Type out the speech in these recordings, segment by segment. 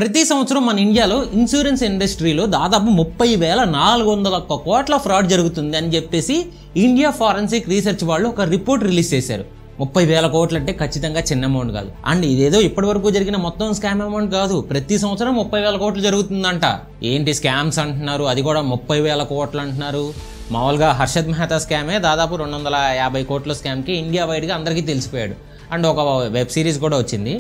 ప్రతి సంవత్సరం మన ఇండియాలో ఇన్సూరెన్స్ ఇండస్ట్రీలో దాదాపు 30,401 కోట్ల ఫ్రాడ్ జరుగుతుంది అని చెప్పేసి ఇండియా ఫారెన్సిక్ రీసెర్చ్ వాళ్ళు ఒక రిపోర్ట్ రిలీజ్ చేశారు. 30,000 కోట్లు అంటే ఖచ్చితంగా చిన్న అమౌంట్ కాదు. అండ్ ఇదేదో ఇప్పటివరకు జరిగిన మొత్తం స్కామ్ అమౌంట్ కాదు. ప్రతి సంవత్సరం 30,000 కోట్లు జరుగుతుందంట. ఏంటి స్కామ్స్ అంటున్నారు, అది కూడా 30,000 కోట్లు అంటున్నారు. మామూలుగా హర్షద్ మెహతా స్కామే దాదాపు 250 కోట్ల స్కామ్కి ఇండియా వైడ్గా అందరికీ తెలిసిపోయాడు. అండ్ ఒక వెబ్ సిరీస్ కూడా వచ్చింది.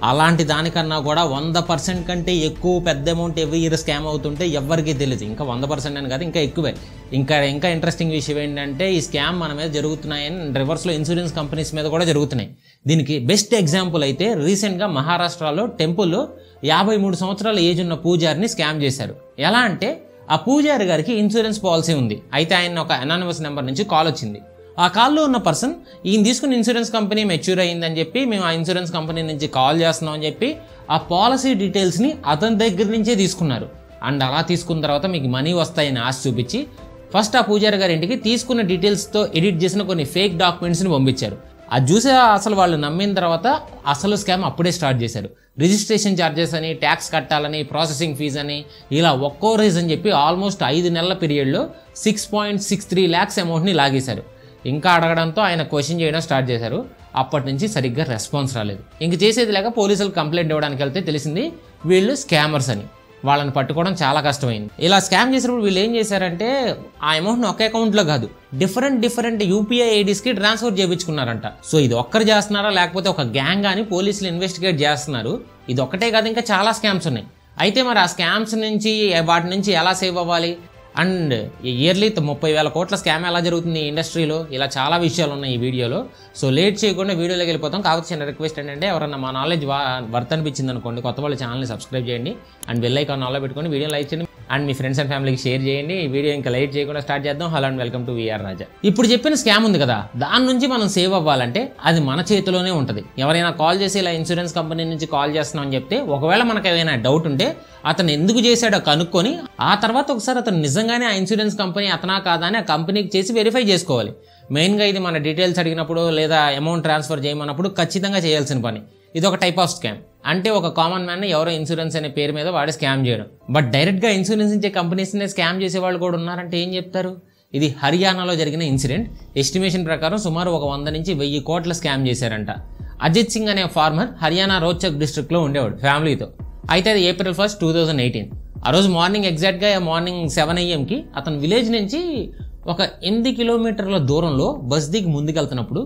అలాంటి దానికన్నా కూడా 100% కంటే ఎక్కువ పెద్ద అమౌంట్ ఎవ్రీ ఇయర్ స్కామ్ అవుతుంటే ఎవరికీ తెలియదు. ఇంకా 100% అని కాదు, ఇంకా ఎక్కువే. ఇంకా ఇంట్రెస్టింగ్ విషయం ఏంటంటే ఈ స్కామ్ మన మీద జరుగుతున్నాయని రివర్స్లో ఇన్సూరెన్స్ కంపెనీస్ మీద కూడా జరుగుతున్నాయి. దీనికి బెస్ట్ ఎగ్జాంపుల్ అయితే రీసెంట్గా మహారాష్ట్రలో టెంపుల్లో 53 సంవత్సరాల ఏజ్ ఉన్న పూజారిని స్కామ్ చేశారు. ఎలా అంటే ఆ పూజారి గారికి ఇన్సూరెన్స్ పాలసీ ఉంది. అయితే ఆయన ఒక అనానిమస్ నెంబర్ నుంచి కాల్ వచ్చింది. ఆ కాల్లో ఉన్న పర్సన్ ఈయన తీసుకున్న ఇన్సూరెన్స్ కంపెనీ మెచ్యూర్ అయ్యిందని చెప్పి మేము ఆ ఇన్సూరెన్స్ కంపెనీ నుంచి కాల్ చేస్తున్నాం అని చెప్పి ఆ పాలసీ డీటెయిల్స్ని అతని దగ్గర నుంచే తీసుకున్నారు. అండ్ అలా తీసుకున్న తర్వాత మీకు మనీ వస్తాయని ఆశ చూపించి ఫస్ట్ ఆ పూజారి గారి ఇంటికి తీసుకున్న డీటెయిల్స్తో ఎడిట్ చేసిన కొన్ని ఫేక్ డాక్యుమెంట్స్ని పంపించారు. అది చూసే అసలు వాళ్ళు నమ్మిన తర్వాత అసలు స్కామ్ అప్పుడే స్టార్ట్ చేశారు. రిజిస్ట్రేషన్ ఛార్జెస్ అని, ట్యాక్స్ కట్టాలని, ప్రాసెసింగ్ ఫీజ్ అని, ఇలా ఒక్కో రీజన్ చెప్పి ఆల్మోస్ట్ 5 నెలల పీరియడ్లో 6.63 lakhs అమౌంట్ని లాగేశారు. ఇంకా అడగడంతో ఆయన క్వశ్చన్ చేయడం స్టార్ట్ చేశారు. అప్పటి నుంచి సరిగ్గా రెస్పాన్స్ రాలేదు. ఇంక చేసేది లేక పోలీసులు కంప్లైంట్ ఇవ్వడానికి వెళ్తే తెలిసింది వీళ్ళు స్కామర్స్ అని. వాళ్ళని పట్టుకోవడం చాలా కష్టమైంది. ఇలా స్కామ్ చేసినప్పుడు వీళ్ళు ఏం చేశారంటే ఆ అమౌంట్ని ఒక అకౌంట్లో కాదు డిఫరెంట్ యూపీఐ ఐడీస్కి ట్రాన్స్ఫర్ చేయించుకున్నారంట. సో ఇది ఒక్కరు చేస్తున్నారా లేకపోతే ఒక గ్యాంగ్ అని పోలీసులు ఇన్వెస్టిగేట్ చేస్తున్నారు. ఇది ఒక్కటే కాదు, ఇంకా చాలా స్కామ్స్ ఉన్నాయి. అయితే మరి ఆ స్కామ్స్ నుంచి వాటి నుంచి ఎలా సేవ్ అవ్వాలి అండ్ ఇయర్లీ 30,000 కోట్ల స్కామ్ ఎలా జరుగుతుంది ఈ ఇండస్ట్రీలో, ఇలా చాలా విషయాలు ఉన్నాయి ఈ వీడియోలో. సో లేట్ చేయకుండా వీడియోలోకి వెళ్ళిపోతాం. కాకపోతే చిన్న రిక్వెస్ట్ ఏంటంటే ఎవరన్నా మా నాలెడ్జ్ వర్త్ అనిపించింది అనుకోండి, కొత్త వాళ్ళ ఛానల్ని సబ్స్క్రైబ్ చేయండి అండ్ బెల్ ఐకాన్ ఆన్లో పెట్టుకొని వీడియో లైక్ చేయండి అండ్ మీ ఫ్రెండ్స్ అండ్ ఫ్యామిలీకి షేర్ చేయండి. ఈ వీడియో ఇంకా లైట్ చేయకుండా స్టార్ట్ చేద్దాం. Hello and welcome to VR Raja. ఇప్పుడు చెప్పిన స్కామ్ ఉంది కదా, దాని నుంచి మనం సేవ్ అవ్వాలంటే అది మన చేతిలోనే ఉంటుంది. ఎవరైనా కాల్ చేసి ఇలా ఇన్సూరెన్స్ కంపెనీ నుంచి కాల్ చేస్తున్నాం అని చెప్తే ఒకవేళ మనకు ఏదైనా డౌట్ ఉంటే అతను ఎందుకు చేశాడో కనుక్కొని ఆ తర్వాత ఒకసారి అతను నిజంగానే ఆ ఇన్సూరెన్స్ కంపెనీ అతనా కాదా అని ఆ కంపెనీకి చేసి వెరిఫై చేసుకోవాలి. మెయిన్గా ఇది మన డీటెయిల్స్ అడిగినప్పుడు లేదా అమౌంట్ ట్రాన్స్ఫర్ చేయమన్నప్పుడు ఖచ్చితంగా చేయాల్సిన పని. ఇది ఒక టైప్ ఆఫ్ స్కామ్. అంటే ఒక కామన్ మ్యాన్ ఎవరో ఇన్సూరెన్స్ అనే పేరు మీద వాడి స్కామ్ చేయడం. బట్ డైరెక్ట్గా ఇన్సూరెన్స్ ఇచ్చే కంపెనీస్నే స్కామ్ చేసే వాళ్ళు కూడా ఉన్నారంటే ఏం చెప్తారు? ఇది హర్యానాలో జరిగిన ఇన్సిడెంట్. ఎస్టిమేషన్ ప్రకారం సుమారు 100 నుంచి 1000 కోట్ల స్కామ్ చేశారంట. అజిత్ సింగ్ అనే ఫార్మర్ హర్యానా రోహ్తక్ డిస్ట్రిక్ట్లో ఉండేవాడు ఫ్యామిలీతో. అయితే అది April 1, 2018. ఆ రోజు ఎగ్జాక్ట్గా మార్నింగ్ 7 AM అతను విలేజ్ నుంచి ఒక 8 కిలోమీటర్ల దూరంలో బస్ దిగి ముందుకెళ్తున్నప్పుడు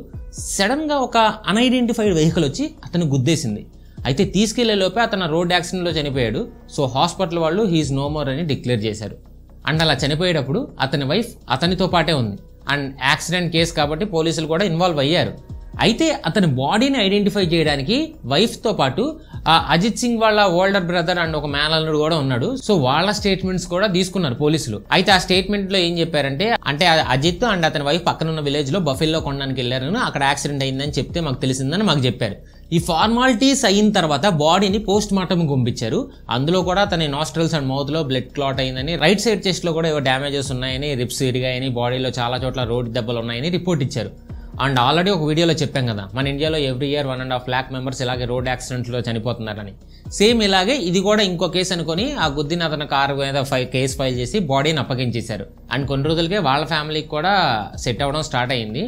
సడన్గా ఒక అన్ఐడెంటిఫైడ్ వెహికల్ వచ్చి అతను గుద్దేసింది. అయితే తీసుకెళ్లే లోపే అతను రోడ్ యాక్సిడెంట్లో చనిపోయాడు. సో హాస్పిటల్ వాళ్ళు హీఈస్ నో మోర్ అని డిక్లేర్ చేశారు. అండ్ అలా చనిపోయేటప్పుడు అతని వైఫ్ అతనితో పాటే ఉంది. అండ్ యాక్సిడెంట్ కేసు కాబట్టి పోలీసులు కూడా ఇన్వాల్వ్ అయ్యారు. అయితే అతని బాడీని ఐడెంటిఫై చేయడానికి వైఫ్తో పాటు అజిత్ సింగ్ వాళ్ళ ఓల్డర్ బ్రదర్ అండ్ ఒక మేనల్లుడు కూడా ఉన్నాడు. సో వాళ్ళ స్టేట్మెంట్స్ కూడా తీసుకున్నారు పోలీసులు. అయితే ఆ స్టేట్మెంట్లో ఏం చెప్పారంటే అంటే అజిత్ అండ్ అతని వైఫ్ పక్కనున్న విలేజ్లో బఫెల్లో కొనడానికి వెళ్ళారు, అక్కడ యాక్సిడెంట్ అయిందని చెప్తే మాకు తెలిసిందని మాకు చెప్పారు. ఈ ఫార్మాలిటీస్ అయిన తర్వాత బాడీని పోస్ట్ మార్టం పంపించారు. అందులో కూడా అతని నాస్ట్రల్స్ అండ్ మౌత్లో బ్లడ్ క్లాట్ అయిందని, రైట్ సైడ్ చెస్ట్లో కూడా ఏవో డ్యామేజెస్ ఉన్నాయని, రిప్స్ ఇరిగాయని, బాడీలో చాలా చోట్ల రోడ్ దెబ్బలు ఉన్నాయని రిపోర్ట్ ఇచ్చారు. అండ్ ఆల్రెడీ ఒక వీడియోలో చెప్పాం కదా మన ఇండియాలో ఎవ్రీ ఇయర్ 1.5 lakh మెంబర్స్ ఇలాగే రోడ్ యాక్సిడెంట్లో చనిపోతున్నారని. సేమ్ ఇలాగే ఇది కూడా ఇంకో కేసు అనుకొని ఆ గుద్దిన అతని కారు మీద కేసు ఫైల్ చేసి బాడీని అప్పగించేశారు. అండ్ కొన్ని రోజులకే వాళ్ళ ఫ్యామిలీకి కూడా సెట్ అవ్వడం స్టార్ట్ అయింది.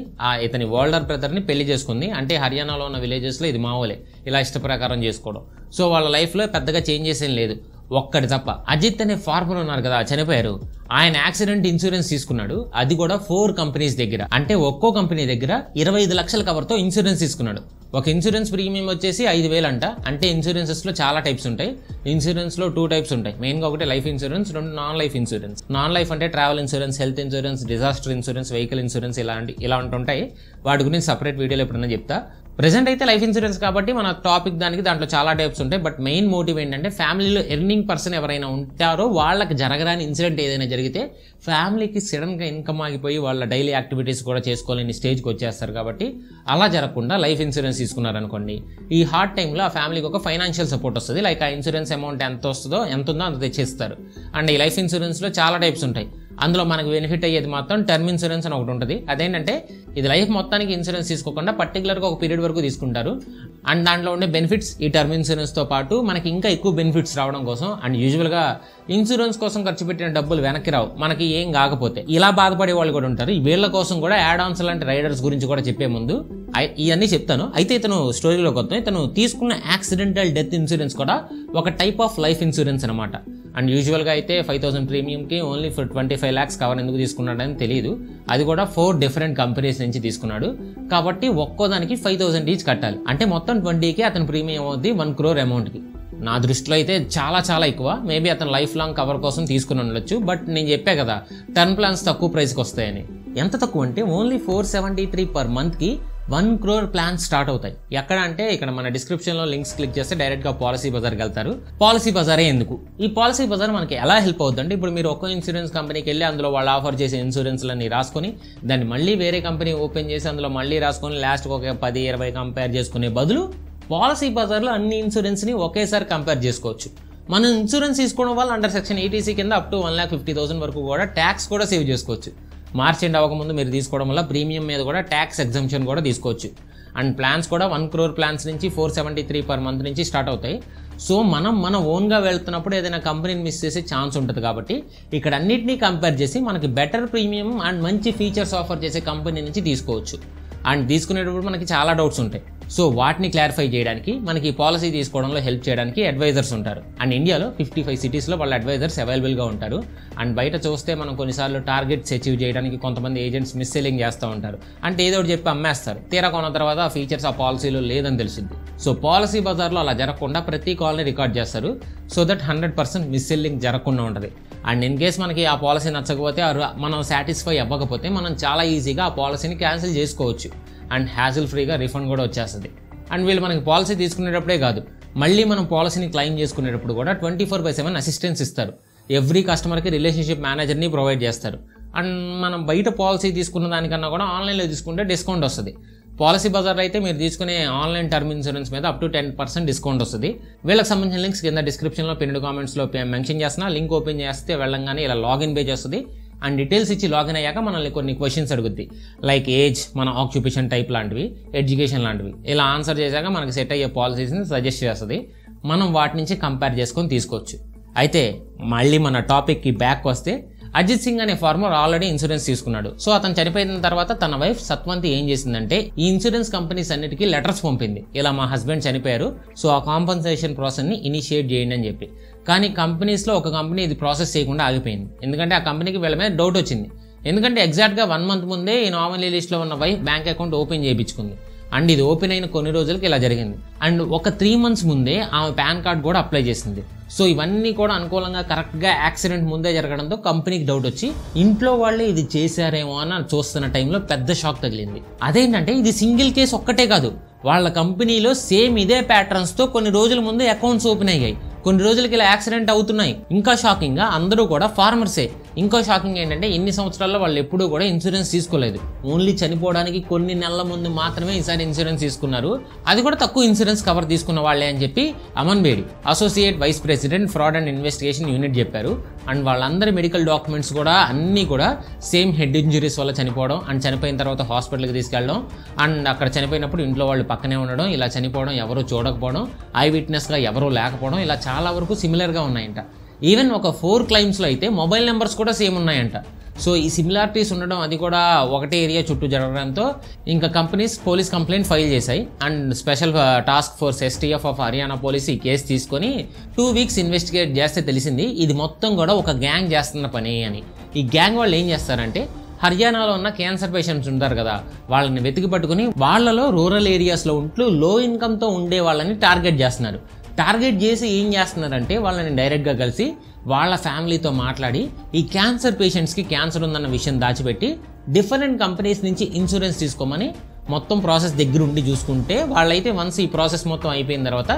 ఇతని ఓల్డర్ బ్రదర్ని పెళ్లి చేసుకుంది. అంటే హర్యానాలో ఉన్న విలేజెస్లో ఇది మామూలే ఇలా ఇష్ట ప్రకారం చేసుకోవడం. సో వాళ్ళ లైఫ్లో పెద్దగా చేంజెస్ ఏం లేదు, ఒక్కటి తప్ప. అజిత్ అనే ఫార్మర్ ఉన్నారు కదా, చనిపోయారు. ఆయన యాక్సిడెంట్ ఇన్సూరెన్స్ తీసుకున్నాడు, అది కూడా 4 కంపెనీస్ దగ్గర. అంటే ఒక్కో కంపెనీ దగ్గర 25 లక్షల కవర్తో ఇన్సూరెన్స్ తీసుకున్నాడు. ఒక ఇన్సూరెన్స్ ప్రీమియం వచ్చేసి 5,000 అంట. అంటే ఇన్సూరెన్సెస్లో చాలా టైప్స్ ఉంటాయి. ఇన్సూరెన్స్లో 2 టైప్స్ ఉంటాయి మెయిన్గా. ఒకటి life insurance, 2 non life insurance. Non life అంటే travel insurance, health insurance, disaster insurance, vehicle insurance ఇలా ఉంటాయి. వాటి గురించి సపరేట్ వీడియోలో ఎప్పుడన్నా చెప్తా. ప్రెజెంట్ అయితే లైఫ్ ఇన్సూరెన్స్ కాబట్టి మన టాపిక్ దాంట్లో చాలా టైప్స్ ఉంటాయి. బట్ మెయిన్ మోటివ్ ఏంటంటే ఫ్యామిలీలో ఎర్నింగ్ పర్సన్ ఎవరైనా ఉంటారో వాళ్ళకి జరగరాని ఇన్సిడెంట్ ఏదైనా జరిగితే ఫ్యామిలీకి సడన్గా ఇన్కమ్ ఆగిపోయి వాళ్ళ డైలీ యాక్టివిటీస్ కూడా చేసుకోలేని స్టేజ్కి వచ్చేస్తారు. కాబట్టి అలా జరగకుండా లైఫ్ ఇన్సూరెన్స్ తీసుకున్నారనుకోండి, ఈ హార్డ్ టైంలో ఆ ఫ్యామిలీకి ఒక ఫైనాన్షియల్ సపోర్ట్ వస్తుంది. లైక్ ఆ ఇన్సూరెన్స్ అమౌంట్ ఎంత ఉందో అంత తెచ్చేస్తారు. అండ్ ఈ లైఫ్ ఇన్సూరెన్స్లో చాలా టైప్స్ ఉంటాయి. అందులో మనకు బెనిఫిట్ అయ్యేది మాత్రం టర్మ్ ఇన్సూరెన్స్ అని ఒకటి ఉంటుంది. అదేంటంటే ఇది లైఫ్ మొత్తానికి ఇన్సూరెన్స్ తీసుకోకుండా పర్టికులర్గా ఒక పీరియడ్ వరకు తీసుకుంటారు. అండ్ దాంట్లో ఉండే బెనిఫిట్స్ ఈ టర్మ్ ఇన్సూరెన్స్తో పాటు మనకి ఇంకా ఎక్కువ బెనిఫిట్స్ రావడం కోసం, అండ్ యూజువల్గా ఇన్సూరెన్స్ కోసం ఖర్చు పెట్టిన డబ్బులు వెనక్కి రావు మనకి ఏం కాకపోతే, ఇలా బాధపడే వాళ్ళు కూడా ఉంటారు. వీళ్ళ కోసం కూడా యాడ్ ఆన్స్ లాంటి రైడర్స్ గురించి కూడా చెప్పే ముందు ఇవన్నీ చెప్తాను. అయితే ఇతను స్టోరీలోకి వస్తాం. ఇతను తీసుకున్న యాక్సిడెంటల్ డెత్ ఇన్సూరెన్స్ కూడా ఒక టైప్ ఆఫ్ లైఫ్ ఇన్సూరెన్స్ అనమాట. అండ్ యూజువల్గా అయితే 5,000 ప్రీమియంకి ఓన్లీ ఫర్ 25 lakhs కవర్ ఎందుకు తీసుకున్నాడని తెలియదు. అది కూడా 4 డిఫరెంట్ కంపెనీస్ నుంచి తీసుకున్నాడు కాబట్టి ఒక్కో దానికి 5,000 ఈచ్ కట్టాలి. అంటే మొత్తం 20కి అతని ప్రీమియం అవుద్ది 1 crore అమౌంట్కి. నా దృష్టిలో అయితే చాలా చాలా ఎక్కువ. మేబీ అతను లైఫ్ లాంగ్ కవర్ కోసం తీసుకుని ఉండొచ్చు. బట్ నేను చెప్పా కదా టర్మ్ ప్లాన్స్ తక్కువ ప్రైస్కి వస్తాయని. ఎంత తక్కువ అంటే only 473 per monthకి 1 crore plans start అవుతాయి. ఎక్కడ అంటే ఇక్కడ మన డిస్క్రిప్షన్లో లింక్స్ క్లిక్ చేస్తే డైరెక్ట్గా పాలసీ బజార్కి వెళ్తారు. పాలసీ బజారే ఎందుకు, ఈ పాలసీ బజార్ మనకి ఎలా హెల్ప్ అవుతుందంటే, ఇప్పుడు మీరు ఒక్క ఇన్సూరెన్స్ కంపెనీకి వెళ్ళి అందులో వాళ్ళు ఆఫర్ చేసే ఇన్సూరెన్స్లన్నీ రాసుకొని దాన్ని మళ్ళీ వేరే కంపెనీ ఓపెన్ చేసి అందులో మళ్ళీ రాసుకొని లాస్ట్కి ఒక 10-20 కంపేర్ చేసుకునే బదులు పాలసీ బజార్లో అన్ని ఇన్సూరెన్స్ని ఒకేసారి కంపేర్ చేసుకోవచ్చు. మనం ఇన్సూరెన్స్ తీసుకోవడం వల్ల అండర్ సెక్షన్ 80C కింద అప్ టు 1,50,000 వరకు కూడా ట్యాక్స్ కూడా సేవ్ చేసుకోవచ్చు. మార్చ్ ఎండ్ అవ్వకముందు మీరు తీసుకోవడం వల్ల ప్రీమియం మీద కూడా ట్యాక్స్ ఎగ్జంప్షన్ కూడా తీసుకోవచ్చు. అండ్ ప్లాన్స్ కూడా 1 crore ప్లాన్స్ నుంచి 473 per month నుంచి స్టార్ట్ అవుతాయి. సో మన ఓన్గా వెళ్తున్నప్పుడు ఏదైనా కంపెనీని మిస్ చేసే ఛాన్స్ ఉంటుంది కాబట్టి ఇక్కడ అన్నిటినీ కంపేర్ చేసి మనకి బెటర్ ప్రీమియం అండ్ మంచి ఫీచర్స్ ఆఫర్ చేసే కంపెనీ నుంచి తీసుకోవచ్చు. అండ్ తీసుకునేటప్పుడు మనకి చాలా డౌట్స్ ఉంటాయి. సో వాటిని క్లారిఫై చేయడానికి మనకి పాలసీ తీసుకోవడంలో హెల్ప్ చేయడానికి అడ్వైజర్స్ ఉంటారు. అండ్ ఇండియాలో 55 cities వాళ్ళ అడ్వైజర్స్ అవైలబుల్గా ఉంటారు. అండ్ బయట చూస్తే మనం కొన్నిసార్లు టార్గెట్స్ అచీవ్ చేయడానికి కొంతమంది ఏజెంట్స్ మిస్ సెల్లింగ్ చేస్తూ ఉంటారు. అంటే ఏదో ఒకటి చెప్పి అమ్మేస్తారు. తీరా కొన్న తర్వాత ఆ ఫీచర్స్ ఆ పాలసీలో లేదని తెలుస్తుంది. సో పాలసీ బజార్లో అలా జరగకుండా ప్రతి కాల్ని రికార్డ్ చేస్తారు. సో దట్ 100% మిస్ సెల్లింగ్ జరగకుండా ఉంటుంది. అండ్ ఇన్ కేస్ మనకి ఆ పాలసీ నచ్చకపోతే మనం సాటిస్ఫై అవ్వకపోతే మనం చాలా ఈజీగా ఆ పాలసీని క్యాన్సిల్ చేసుకోవచ్చు. అండ్ హ్యాసిల్ ఫ్రీగా రిఫండ్ కూడా వచ్చేస్తుంది. అండ్ వీళ్ళు మనకి పాలసీ తీసుకునేటప్పుడే కాదు, మళ్ళీ మనం పాలసీని క్లెయిమ్ చేసుకునేటప్పుడు కూడా 24/7 అసిస్టెన్స్ ఇస్తారు. ఎవ్రీ కస్టమర్కి రిలేషన్షిప్ మేనేజర్ని ప్రొవైడ్ చేస్తారు. అండ్ మనం బయట పాలసీ తీసుకున్న దానికన్నా కూడా ఆన్లైన్లో తీసుకుంటే డిస్కౌంట్ వస్తుంది. పాలసీ బజార్లో అయితే మీరు తీసుకునే ఆన్లైన్ టర్మ్ ఇన్సూరెన్స్ మీద అప్ టు 10% డిస్కౌంట్ వస్తుంది. వీళ్ళకి సంబంధించిన లింక్స్ కింద డిస్క్రిప్షన్లో పిన్డ్ కామెంట్స్లో మెన్షన్ చేస్తున్నా. లింక్ ఓపెన్ చేస్తే వెళ్ళంగానే ఇలా లాగిన్ పేజ్ వస్తుంది. అండ్ డీటెయిల్స్ ఇచ్చి లాగిన్ అయ్యాక మనల్ని కొన్ని క్వశ్చన్స్ అడుగుద్ది. లైక్ ఏజ్, మన ఆక్యుపేషన్ టైప్ లాంటివి, ఎడ్యుకేషన్ లాంటివి. ఇలా ఆన్సర్ చేశాక మనకి సెట్ అయ్యే పాలసీస్ని సజెస్ట్ చేస్తుంది. మనం వాటి నుంచి కంపేర్ చేసుకొని తీసుకోవచ్చు. అయితే మళ్ళీ మన టాపిక్కి బ్యాక్ వస్తే, అజిత్ సింగ్ అనే ఫార్మర్ ఆల్రెడీ ఇన్సూరెన్స్ తీసుకున్నాడు. సో అతను చనిపోయిన తర్వాత తన వైఫ్ సత్వంతి ఏం చేసిందంటే ఈ ఇన్సూరెన్స్ కంపెనీస్ అన్నిటికీ లెటర్స్ పంపింది. ఇలా మా హస్బెండ్ చనిపోయారు, సో ఆ కాంపన్సేషన్ ప్రాసెస్ని ఇనిషియేట్ చేయండి అని చెప్పి. కానీ కంపెనీస్లో ఒక కంపెనీ ఇది ప్రాసెస్ చేయకుండా ఆగిపోయింది. ఎందుకంటే ఆ కంపెనీకి వీళ్ళ మీద డౌట్ వచ్చింది. ఎందుకంటే ఎగ్జాక్ట్గా 1 month ముందే ఈ నామినీ లిస్ట్లో ఉన్న వైఫ్ బ్యాంక్ అకౌంట్ ఓపెన్ చేయించుకుంది. అండ్ ఇది ఓపెన్ అయిన కొన్ని రోజులకి ఇలా జరిగింది. అండ్ ఒక 3 months ముందే ఆమె పాన్ కార్డ్ కూడా అప్లై చేసింది. సో ఇవన్నీ కూడా అనుకూలంగా కరెక్ట్గా యాక్సిడెంట్ ముందే జరగడంతో కంపెనీకి డౌట్ వచ్చి ఇంట్లో వాళ్ళే ఇది చేశారేమో అని చూస్తున్న టైంలో పెద్ద షాక్ తగిలింది. అదేంటంటే ఇది సింగిల్ కేసు ఒక్కటే కాదు, వాళ్ళ కంపెనీలో సేమ్ ఇదే ప్యాటర్న్స్తో కొన్ని రోజుల ముందే అకౌంట్స్ ఓపెన్ అయ్యాయి. కొన్ని రోజులకి ఇలా యాక్సిడెంట్ అవుతున్నాయి. ఇంకా షాకింగ్గా అందరూ కూడా ఫార్మర్సే. ఇంకో షాకింగ్ ఏంటంటే ఇన్ని సంవత్సరాల్లో వాళ్ళు ఎప్పుడూ కూడా ఇన్సూరెన్స్ తీసుకోలేదు. ఓన్లీ చనిపోవడానికి కొన్ని నెలల ముందు మాత్రమే ఈసారి ఇన్సూరెన్స్ తీసుకున్నారు. అది కూడా తక్కువ ఇన్సూరెన్స్ కవర్ తీసుకున్న వాళ్ళే అని చెప్పి Aman Bedi, associate vice president fraud and investigation unit చెప్పారు. అండ్ వాళ్ళందరి మెడికల్ డాక్యుమెంట్స్ కూడా అన్నీ కూడా సేమ్ హెడ్ ఇంజురీస్ వల్ల చనిపోవడం, అండ్ చనిపోయిన తర్వాత హాస్పిటల్కి తీసుకెళ్ళడం, అండ్ అక్కడ చనిపోయినప్పుడు ఇంట్లో వాళ్ళు పక్కనే ఉండడం, ఇలా చనిపోవడం ఎవరూ చూడకపోవడం, ఐ విట్నెస్గా ఎవరూ లేకపోవడం, ఇలా చాలా వరకు సిమిలర్గా ఉన్నాయంట. ఈవెన్ ఒక 4 claims అయితే మొబైల్ నెంబర్స్ కూడా సేమ్ ఉన్నాయంట. సో ఈ సిమిలారిటీస్ ఉండడం, అది కూడా ఒకటే ఏరియా చుట్టూ జరగడంతో ఇంకా కంపెనీస్ పోలీస్ కంప్లైంట్ ఫైల్ చేశాయి. And special task force STF of Haryana police ఈ కేసు తీసుకొని 2 weeks ఇన్వెస్టిగేట్ చేస్తే తెలిసింది ఇది మొత్తం కూడా ఒక గ్యాంగ్ చేస్తున్న పని అని. ఈ గ్యాంగ్ వాళ్ళు ఏం చేస్తారంటే హర్యానాలో ఉన్న క్యాన్సర్ పేషెంట్స్ ఉంటారు కదా, వాళ్ళని వెతికి పట్టుకుని వాళ్ళలో రూరల్ ఏరియాస్లో ఉంటూ లో ఇన్కమ్తో ఉండే వాళ్ళని టార్గెట్ చేస్తున్నారు. టార్గెట్ చేసి ఏం చేస్తున్నారంటే వాళ్ళని డైరెక్ట్గా కలిసి వాళ్ళ ఫ్యామిలీతో మాట్లాడి ఈ క్యాన్సర్ పేషెంట్స్కి క్యాన్సర్ ఉందన్న విషయం దాచిపెట్టి డిఫరెంట్ కంపెనీస్ నుంచి ఇన్సూరెన్స్ తీసుకోమని మొత్తం ప్రాసెస్ దగ్గర ఉండి చూసుకుంటే, వాళ్ళైతే వన్స్ ఈ ప్రాసెస్ మొత్తం అయిపోయిన తర్వాత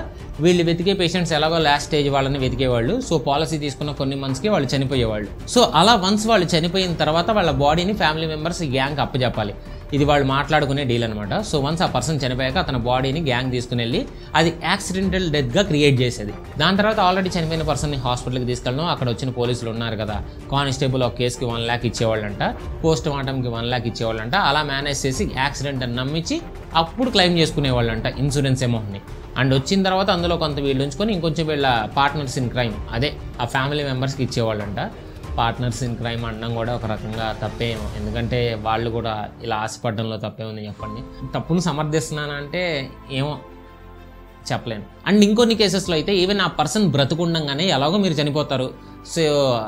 వీళ్ళు వెతికే పేషెంట్స్ ఎలాగో లాస్ట్ స్టేజ్ వాళ్ళని వెతికేవాళ్ళు. సో పాలసీ తీసుకున్న కొన్ని మంత్స్కి వాళ్ళు చనిపోయేవాళ్ళు. సో అలా వన్స్ వాళ్ళు చనిపోయిన తర్వాత వాళ్ళ బాడీని ఫ్యామిలీ మెంబర్స్ ఈ గ్యాంగ్ అప్పచెప్పాలి. ఇది వాళ్ళు మాట్లాడుకునే డీల్ అనమాట. సో వన్స్ ఆ పర్సన్ చనిపోయాక అతని బాడీని గ్యాంగ్ తీసుకుని వెళ్ళి అది యాక్సిడెంటల్ డెత్గా క్రియేట్ చేసేది. దాని తర్వాత ఆల్రెడీ చనిపోయిన పర్సన్ని హాస్పిటల్కి తీసుకెళ్ళడం, అక్కడ వచ్చిన పోలీసులు ఉన్నారు కదా, కానిస్టేబుల్ ఒక కేసుకి 1 lakh ఇచ్చేవాళ్ళంట, పోస్ట్ మార్టంకి 1 lakh ఇచ్చేవాళ్ళంట. అలా మేనేజ్ చేసి యాక్సిడెంట్ అని నమ్మించి అప్పుడు క్లెయిమ్ చేసుకునేవాళ్ళంట ఇన్సూరెన్స్ అమౌంట్ని. అండ్ వచ్చిన తర్వాత అందులో కొంత వీళ్ళు ఉంచుకొని ఇంకొంచెం వీళ్ళ పార్ట్నర్స్ ఇన్ క్రైమ్, అదే ఆ ఫ్యామిలీ మెంబర్స్కి ఇచ్చేవాళ్ళంట. పార్ట్నర్స్ ఇన్ క్రైమ్ అనడం కూడా ఒక రకంగా తప్పేమో, ఎందుకంటే వాళ్ళు కూడా ఇలా ఆశపడడంలో తప్పే ఉంది చెప్పండి. తప్పును సమర్థిస్తున్నానంటే ఏమో చెప్పలేను. అండ్ ఇంకొన్ని కేసెస్లో అయితే ఈవెన్ ఆ పర్సన్ బ్రతుకుండగానే ఎలాగో మీరు చనిపోతారు, సో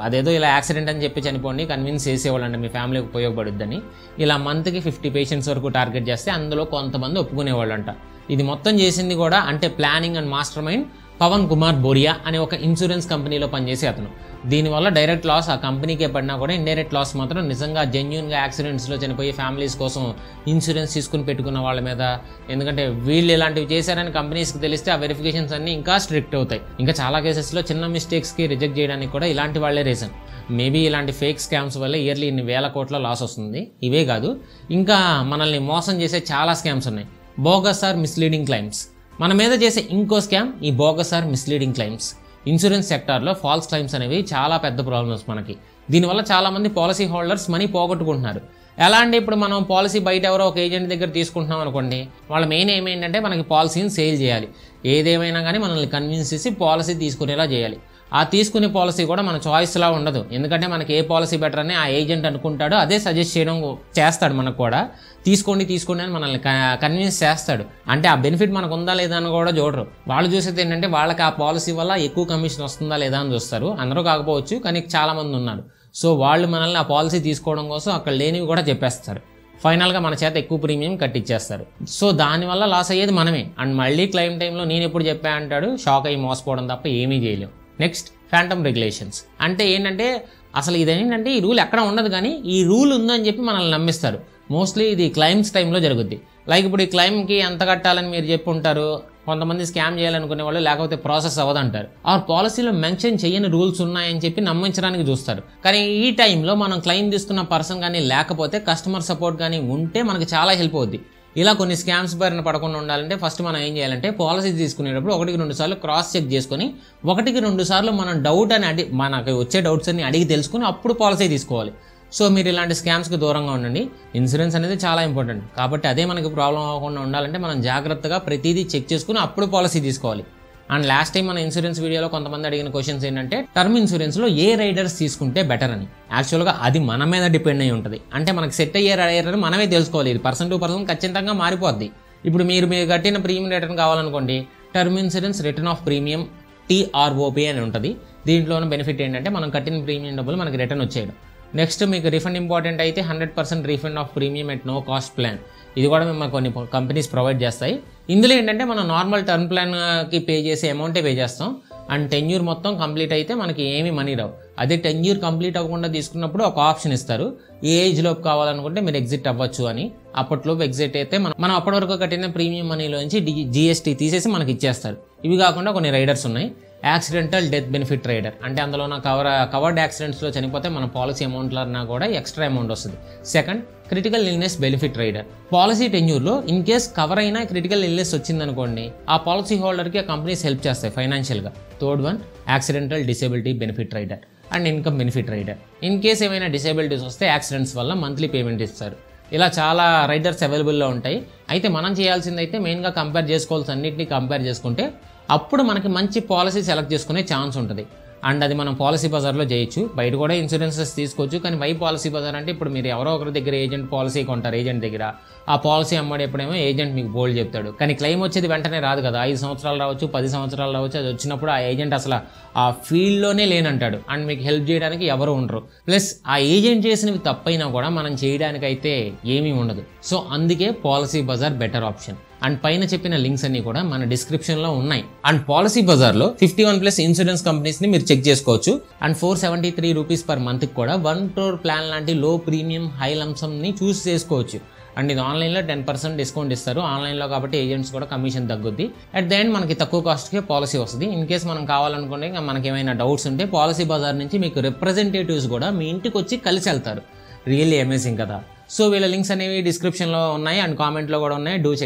అదేదో ఇలా యాక్సిడెంట్ అని చెప్పి చనిపోండి కన్విన్స్ చేసేవాళ్ళండి మీ ఫ్యామిలీకి ఉపయోగపడుద్దని. ఇలా మంత్కి 50 పేషెంట్స్ వరకు టార్గెట్ చేస్తే అందులో కొంతమంది ఒప్పుకునేవాళ్ళంట. ఇది మొత్తం చేసింది కూడా అంటే planning and mastermind Pawan Kumar Boria అనే ఒక ఇన్సూరెన్స్ కంపెనీలో పనిచేసే అతను. దీనివల్ల డైరెక్ట్ లాస్ ఆ కంపెనీకే పడినా కూడా ఇండైరెక్ట్ లాస్ మాత్రం నిజంగా జెన్యూన్గా యాక్సిడెంట్స్లో చనిపోయే ఫ్యామిలీస్ కోసం ఇన్సూరెన్స్ తీసుకుని పెట్టుకున్న వాళ్ళ మీద. ఎందుకంటే వీళ్ళు ఇలాంటివి చేశారని కంపెనీస్కి తెలిస్తే ఆ వెరిఫికేషన్స్ అన్నీ ఇంకా స్ట్రిక్ట్ అవుతాయి. ఇంకా చాలా కేసెస్లో చిన్న మిస్టేక్స్కి రిజెక్ట్ చేయడానికి కూడా ఇలాంటి వాళ్ళే రీజన్. మేబీ ఇలాంటి ఫేక్ స్కామ్స్ వల్ల ఇయర్లీ ఇన్ని వేల కోట్ల లాస్ వస్తుంది. ఇవే కాదు, ఇంకా మనల్ని మోసం చేసే చాలా స్కామ్స్ ఉన్నాయి. బోగస్ ఆర్ మిస్లీడింగ్ క్లైమ్స్ మన మీద చేసే ఇంకో స్కామ్ ఈ bogus or misleading claims. Insurance సెక్టార్లో ఫాల్స్ క్లైమ్స్ అనేవి చాలా పెద్ద ప్రాబ్లమ్స్ మనకి. దీనివల్ల చాలామంది పాలసీ హోల్డర్స్ మనీ పోగొట్టుకుంటున్నారు. ఎలా అంటే ఇప్పుడు మనం పాలసీ బయట ఎవరో ఒక ఏజెంట్ దగ్గర తీసుకుంటున్నాం అనుకోండి, వాళ్ళ మెయిన్ ఏమేంటంటే మనకి పాలసీని సేల్ చేయాలి, ఏదేమైనా కానీ మనల్ని కన్విన్స్ చేసి పాలసీ తీసుకునేలా చేయాలి. ఆ తీసుకునే పాలసీ కూడా మన చాయిస్లా ఉండదు, ఎందుకంటే మనకి ఏ పాలసీ బెటర్ అని ఆ ఏజెంట్ అనుకుంటాడో అదే సజెస్ట్ చేయడం చేస్తాడు. మనకు కూడా తీసుకోండి అని మనల్ని కన్విన్స్ చేస్తాడు. అంటే ఆ బెనిఫిట్ మనకు ఉందా లేదా అని కూడా చూడరు. వాళ్ళు చూసేది ఏంటంటే వాళ్ళకి ఆ పాలసీ వల్ల ఎక్కువ కమిషన్ వస్తుందా లేదా అని చూస్తారు. అందరూ కాకపోవచ్చు, కానీ చాలామంది ఉన్నారు. సో వాళ్ళు మనల్ని ఆ పాలసీ తీసుకోవడం కోసం అక్కడ లేనివి కూడా చెప్పేస్తారు. ఫైనల్గా మన చేత ఎక్కువ ప్రీమియం కట్టిచ్చేస్తారు. సో దానివల్ల లాస్ అయ్యేది మనమే. అండ్ మళ్ళీ క్లెయిమ్ టైంలో నేను ఎప్పుడు చెప్పా అంటాడు, షాక్ అయ్యి మోసపోవడం తప్ప ఏమీ చేయలేం. Next phantom regulations. అంటే ఏంటంటే అసలు ఇదేంటంటే ఈ రూల్ ఎక్కడ ఉండదు, కానీ ఈ రూల్ ఉందని చెప్పి మనల్ని నమ్మిస్తారు. మోస్ట్లీ ఇది క్లైమ్స్ టైంలో జరుగుద్ది. లైక్ ఇప్పుడు ఈ క్లైమ్కి ఎంత కట్టాలని మీరు చెప్పి ఉంటారు, కొంతమంది స్కామ్ చేయాలనుకునే వాళ్ళు, లేకపోతే ప్రాసెస్ అవ్వదంటారు. ఆ పాలసీలో మెన్షన్ చేయని రూల్స్ ఉన్నాయని చెప్పి నమ్మించడానికి చూస్తారు. కానీ ఈ టైంలో మనం క్లెయిమ్ తీసుకున్న పర్సన్ కానీ లేకపోతే కస్టమర్ సపోర్ట్ కానీ ఉంటే మనకి చాలా హెల్ప్ అవుద్ది. ఇలా కొన్ని స్కామ్స్ బారిన పడకుండా ఉండాలంటే ఫస్ట్ మనం ఏం చేయాలంటే పాలసీ తీసుకునేటప్పుడు 1-2 సార్లు క్రాస్ చెక్ చేసుకొని 1-2 సార్లు మనం డౌట్ అని మనకు వచ్చే డౌట్స్ అన్ని అడిగి తెలుసుకుని అప్పుడు పాలసీ తీసుకోవాలి. సో మీరు ఇలాంటి స్కామ్స్కి దూరంగా ఉండండి. ఇన్సూరెన్స్ అనేది చాలా ఇంపార్టెంట్ కాబట్టి అదే మనకి ప్రాబ్లం అవ్వకుండా ఉండాలంటే మనం జాగ్రత్తగా ప్రతిదీ చెక్ చేసుకుని అప్పుడు పాలసీ తీసుకోవాలి. అండ్ లాస్ట్ టైం మన ఇన్సూరెన్స్ వీడియోలో కొంతమంది అడిగిన క్వశ్చన్స్ ఏంటంటే టర్మ్ ఇన్సూరెన్స్లో ఏ రైడర్స్ తీసుకుంటే బెటర్ అని. యాక్చువల్గా అది మన మీద డిపెండ్ అయి ఉంటుంది. అంటే మనకు సెట్ అయ్యే రైడర్ అని మనమే తెలుసుకోవాలి. ఇది పర్సన్ టు పర్సన్ ఖచ్చితంగా మారిపోద్ది. ఇప్పుడు మీరు కట్టిన ప్రీమియం రిటర్న్ కావాలనుకోండి, term insurance return of premium TROP అని ఉంటుంది. దీంట్లోని బెనిఫిట్ ఏంటంటే మనం కట్టిన ప్రీమియం డబ్బులు మనకి రిటర్న్ వచ్చేయడం. నెక్స్ట్ మీకు రిఫండ్ ఇంపార్టెంట్ అయితే 100% refund of premium at no cost plan. ఇది కూడా మేము కొన్ని కంపెనీస్ ప్రొవైడ్ చేస్తాయి. ఇందులో ఏంటంటే మనం నార్మల్ టర్మ్ ప్లాన్కి పే చేసే అమౌంటే పే చేస్తాం. అండ్ టెన్యూర్ మొత్తం కంప్లీట్ అయితే మనకి ఏమీ మనీ రావు. అదే టెన్యూర్ కంప్లీట్ అవ్వకుండా తీసుకున్నప్పుడు ఒక ఆప్షన్ ఇస్తారు, ఏ ఏజ్లోపు కావాలనుకుంటే మీరు ఎగ్జిట్ అవ్వచ్చు అని. అప్పట్లోపు ఎగ్జిట్ అయితే మనం అప్పటి వరకు కట్టిన ప్రీమియం మనీలోంచి GST తీసేసి మనకి ఇచ్చేస్తారు. ఇవి కాకుండా కొన్ని రైడర్స్ ఉన్నాయి. యాక్సిడెంటల్ డెత్ బెనిఫిట్ రైడర్ అంటే అందులో కవర్డ్ యాక్సిడెంట్స్లో చనిపోతే మన పాలసీ అమౌంట్లన్నా కూడా ఎక్స్ట్రా అమౌంట్ వస్తుంది. Second critical illness benefit rider. Policy టెన్యూర్లో ఇన్ కేస్ కవర్ అయినా క్రిటికల్ ఇల్నెస్ వచ్చిందనుకోండి, ఆ పాలసీ హోల్డర్కి ఆ కంపెనీస్ హెల్ప్ చేస్తాయి ఫైనాన్షియల్గా. Third one accidental disability benefit rider and income benefit rider. In case ఏమైనా డిసేబిలిటీస్ వస్తే యాక్సిడెంట్స్ వల్ల మంత్లీ పేమెంట్ ఇస్తారు. ఇలా చాలా రైడర్స్ అవైలబుల్లో ఉంటాయి. అయితే మనం చేయాల్సిందైతే మెయిన్గా కంపేర్ చేసుకోవాల్సి అన్నింటినీ కంపేర్ చేసుకుంటే అప్పుడు మనకి మంచి పాలసీ సెలెక్ట్ చేసుకునే ఛాన్స్ ఉంటుంది. అండ్ అది మనం పాలసీ బజార్లో చేయొచ్చు. బయట కూడా ఇన్సూరెన్సెస్ తీసుకోవచ్చు. కానీ వై పాలసీ బజార్ అంటే ఇప్పుడు మీరు ఎవరో ఒకరి దగ్గర ఏజెంట్ పాలసీ కొంటారు, ఏజెంట్ దగ్గర ఆ పాలసీ అమ్మడేప్పుడేమో ఏజెంట్ మీకు బోల్డ్ చెప్తాడు. కానీ క్లెయిమ్ వచ్చేది వెంటనే రాదు కదా, 5 సంవత్సరాలు రావచ్చు, 10 సంవత్సరాలు రావచ్చు. అది వచ్చినప్పుడు ఆ ఏజెంట్ అసలు ఆ ఫీల్డ్లోనే లేనంటాడు అండ్ మీకు హెల్ప్ చేయడానికి ఎవరు ఉండరు. ప్లస్ ఆ ఏజెంట్ చేసినవి తప్పైనా కూడా మనం చేయడానికైతే ఏమీ ఉండదు. సో అందుకే Policybazaar better option. And పైన చెప్పిన లింక్స్ అన్ని కూడా మన డిస్క్రిప్షన్లో ఉన్నాయి. అండ్ పాలసీ బజార్లో 51+ ఇన్సూరెన్స్ కంపెనీస్ని మీరు చెక్ చేసుకోవచ్చు. అండ్ 473 రూపీస్ పర్ మంత్కి కూడా 1 crore ప్లాన్ లాంటి లో ప్రీమియం హై లంసమ్ని చూస్ చేసుకోవచ్చు. అండ్ ఇది ఆన్లైన్లో 10% డిస్కౌంట్ ఇస్తారు. ఆన్లైన్లో కాబట్టి ఏజెంట్స్ కూడా కమిషన్ తగ్గుద్ది. అట్ ద ఎండ్ మనకి తక్కువ కాస్ట్కే పాలసీ వస్తుంది. ఇన్ కేస్ మనం కావాలనుకుంటే మనకి ఏమైనా డౌట్స్ ఉంటే పాలసీ బజార్ నుంచి మీకు రిప్రజెంటేటివ్స్ కూడా మీ ఇంటికి వచ్చి కలిసి వెళ్తారు. రియల్లీ అమేజింగ్ కదా. సో వీళ్ళ లింక్స్ అనేవి డిస్క్రిప్షన్లో ఉన్నాయి అండ్ కామెంట్లో కూడా ఉన్నాయి. Do check.